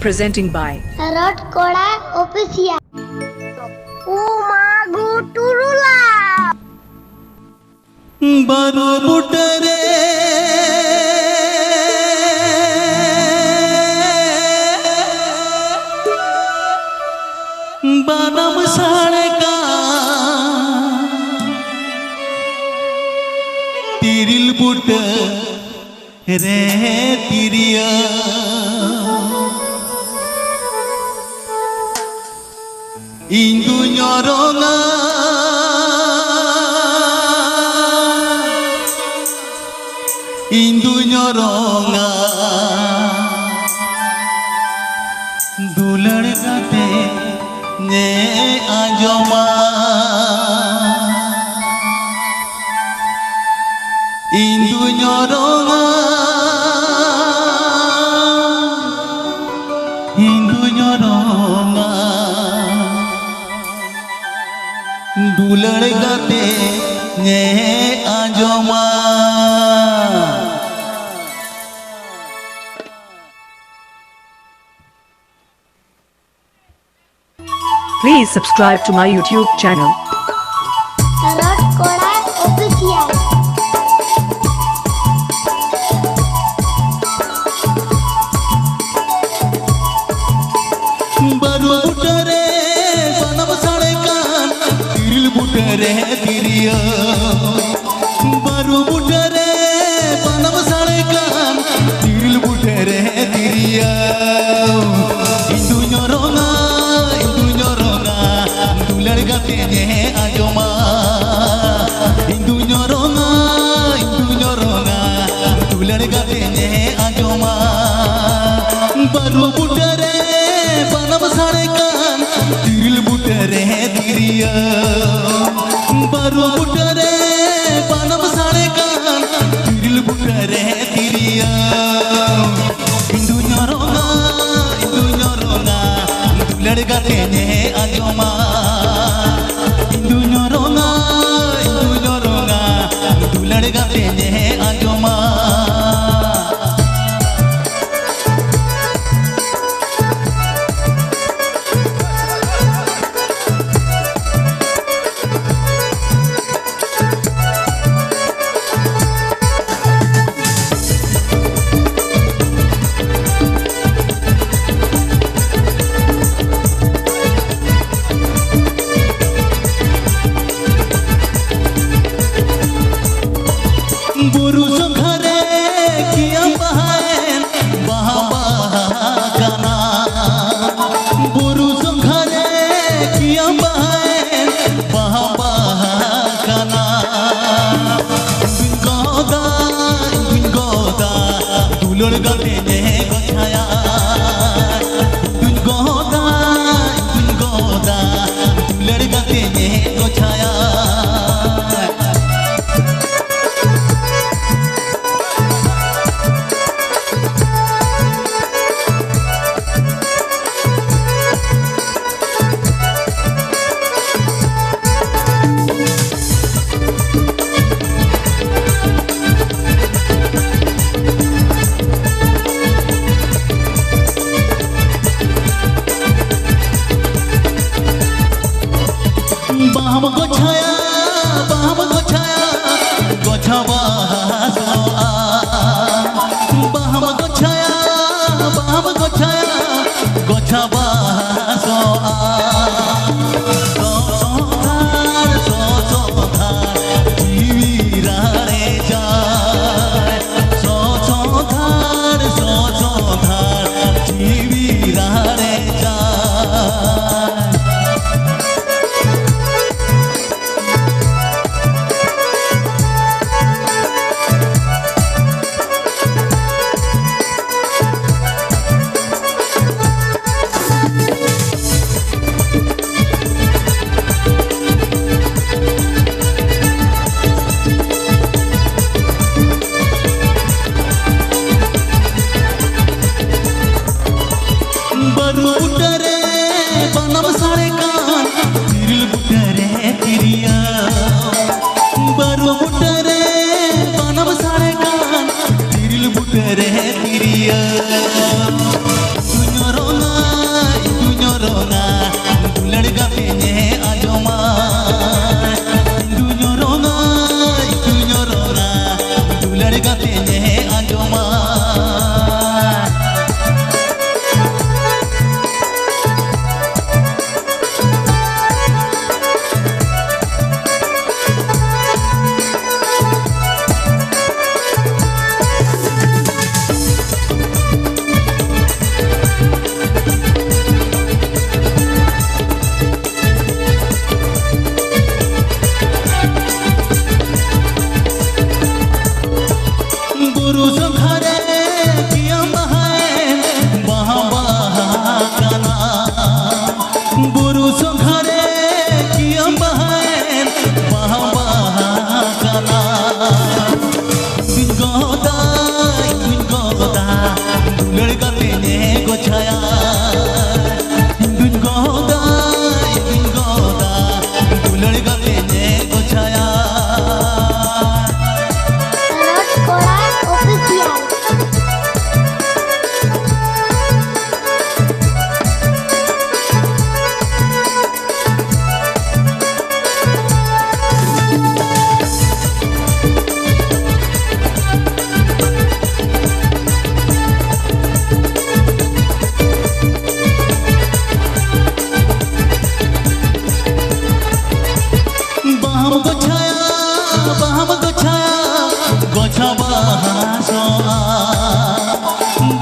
Presenting by Rot Koda Official. Umagu Turula. Baru butare banam sareka tiril buta re tiriya indu nyoronga indu nyoronga dular kate ne ajoma indu nyoronga dular kate ne ajoma. Please subscribe to my YouTube channel. Rot Koda Official. Baru butare banam sarekan tiril butare tiriya baru butare banam sarekan tiril butare tiriya indu nyoronga dular kate ne ajoma indu nyoronga dular kate ne ajoma baru butare banam sarekan tiril butare tiriya baru butare banam sarekan tiril butare tiriya indu nyoronga dular kate ne ajoma indu nyoronga dular kate ne ajoma. Buru songkhare kiya bahaen bahana buru songkhare kiya bahaen bahana bin goda dulor kate ne gochaya bin goda dulor kate ne gochaya. Baham gochaya gochaba soa baham gochaya gochaba soa so jivirare jay so jivirare jay. Baru butare banam sarekan tiril butare tiriya baru butare banam sarekan tiril butare tiriya dunyorong nyorona dular gape ne ajoma du nyorona dular gape ne ajoma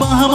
Baham